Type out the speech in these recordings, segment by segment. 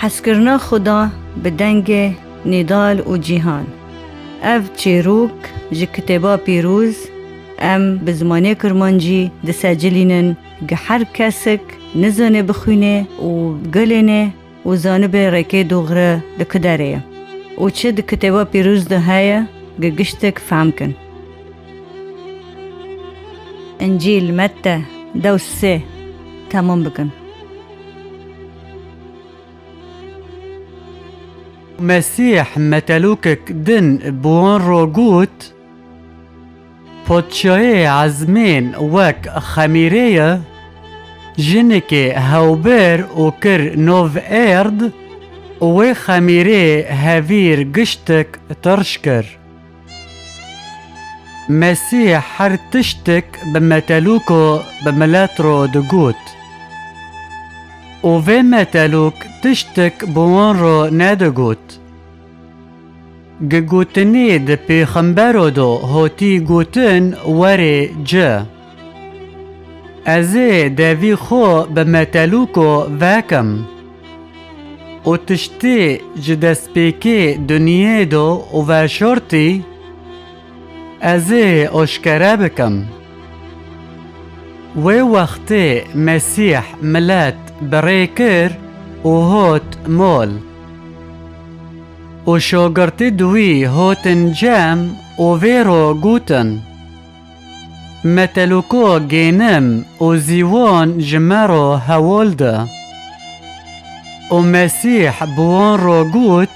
حسکرنا خدا بدنگ نضال و جیهان. اف چیروک جی کتابا پیروز ام بزمانه کرمانجی دسجلینن گه هر کسک نزانه بخونه و گلنه و زانه به رکه دوغره دکداره و چه ده کتابا پیروز ده هایه گه گشتک فهم کن. انجیل متى دوس 3 تمام بکن. مسيح متلوكك دن بوان روغوت پادشاهی عزمین وک خمیریه جنک هاوبر و کر نوف ارد و خمیره هاویر گشتک ترشکر. مسیح هر تشتک بمتلوکو بملاترو دگوت و في متلوك تشتك بوان رو ندگوت. گوتنی ده پیغمبرو دو هوتی گوتن وری جا. ازی دوی خو بمتلوکو وکم. و تشتی جدست پیکی دنیای دو و شرطی ازی اشکره بکم. و وقتی مسیح ملت بريكر وهوت مول وشوغرت دوي هوتن جام وفيرو جوتن متلوكو جينم وزيوان جمارو هاولدا ومسيح بوان روغوت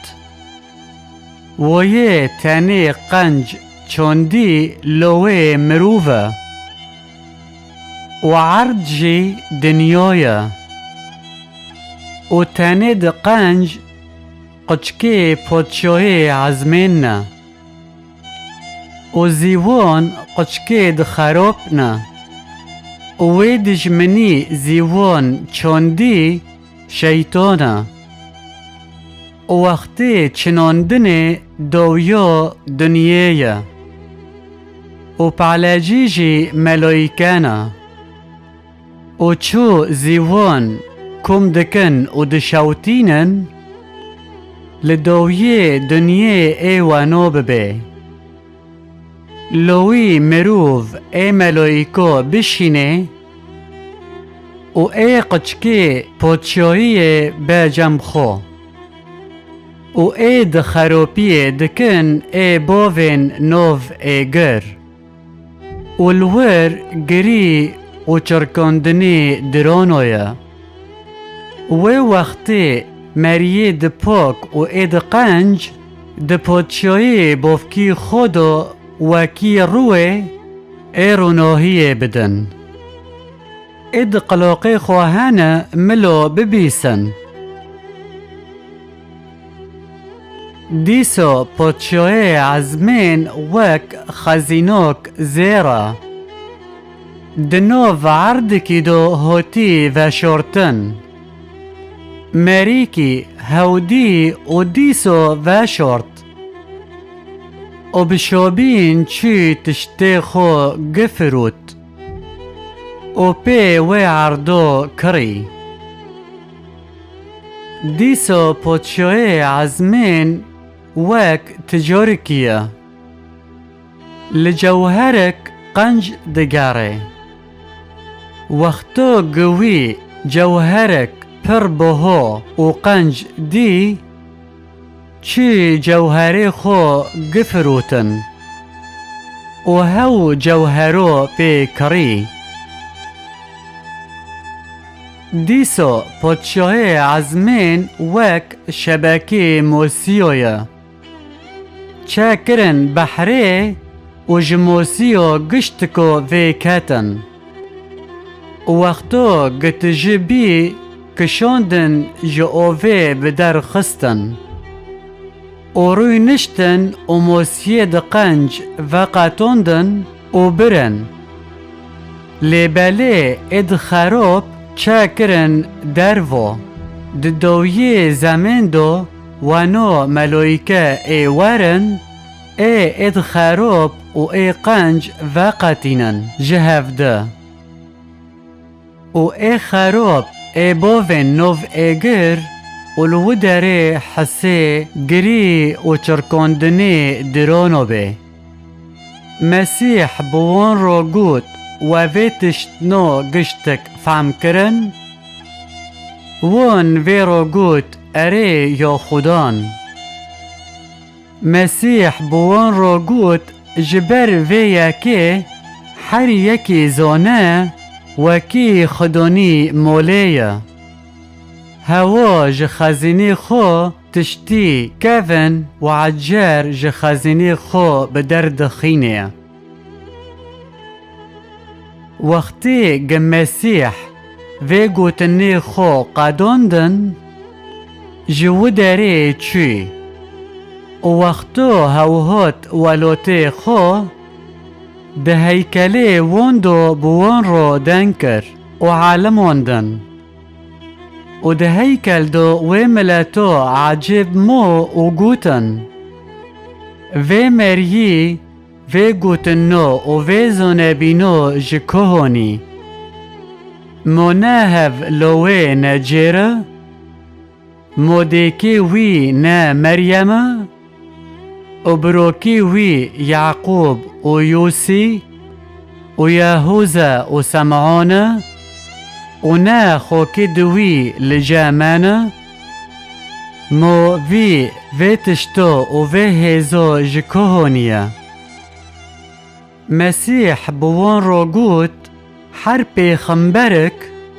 ويه تاني قنج چوندي لوي مروفا وعرضجي دنيايا و تند قنج قچکی پادشاهی عزمین و زیوان قچکی دخراب نه و دجمنی زیوان چاندی شیطانه و وقتی چناندن دویا دنیای و پعلاجیجی ملائکانه و چو زیوان کم دکن و دشاوتینن لدویه دنیه ایوانو ببه لوی مروف ای ملائکو بشینه و ای قچکی پادشاهی بجم خو و ای دخروپی دکن ای باوین نوف ای گر و الور گری و چرکاندنی درانویا و وقتی مریه ده پاک و اید قنج ده پادشاهی بافکی خدا وکی روی ایروناهی بدن اید قلاقی خواهانه ملو ببیسن دیسا پادشاهی عزمین وک خزیناک زیره دنو عردکی دو هوتی و شورتن مریکی هودی و دیسو و شورت و بشابین چی تشتی خو گفروت و پی و عردو کری دیسو پادشاهی عزمین وک تجارکیه لجوهرک قنج دگاره وقتو گوی جوهرک پر بها و قنج دی چی جوهره خو گفروتن و هاو جوهرو پی کری دیسو پادشاهی عزمین وک شبکی موسیویا چه کرن بحره و جموسیو گشتکو وی کتن وقتو گتجبی کشاندن جاوه بدر خستن و روی نشتن و موسیه دقنج و قطاندن و برن لیباله اد خراب چه کرن درو دویه زمین دو و نو ملائکه ای ورن ای اد خراب و ای قنج و قطینن جهفده و ای خراب ای باوین نوف ایگر ولو داره حسي گری و چرکندنی درونو به. مسیح بوان رو گوت و ویتشت نو گشتک فهم کرن وان وی رو گوت اره یا خدان. مسیح بوان رو گوت جبر وی یکی هر یکی زانه وکی خدانی مولیه. هوا جخزینی خو تشتی کفن و عجر جخزینی خو بدرد خینه. وقتی گم مسیح وی گوتنی خو قداندن جو داره چی؟ وقتو هوهات ولوتی خو ده هیکلی واندو بوان رو دنکر و عالم واندن و ده هیکل دو وی ملتو عجیب مو و گوتن وی مریی وی گوتنو و وی زنبینو جکهونی مناهف لوی نجیره مودیکی وی نا مریم و بروکی وی یعقوب و یوسی و یهوذا و سمعان و نا خوکی دوی لجامان مو وی تشتو و وی هیزو جکهونیه. مسیح بوان رو گوت هر پیغمبرک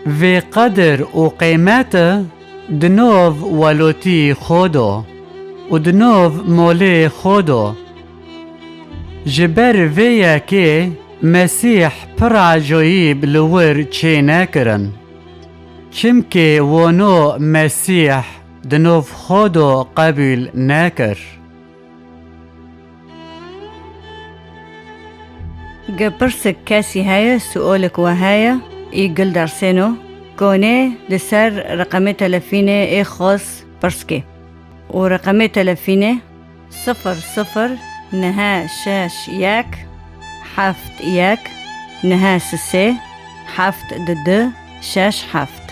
وی قدر و قیمت دنوف ولوتی خودو و دنوف مولی خودو. جبر وی که مسیح پر عجایب لور چه نکرن چمکه وانو مسیح دنوف خودو قبول نکر. گپرسک کسی هیا سؤالك وهايا يقل درسينو كوني لسر رقم تلفينه اي خاص برسكي ورقم تلفينه 00 نها شاش ياك حفت ياك نها سسي حفت ضد شاش حفت.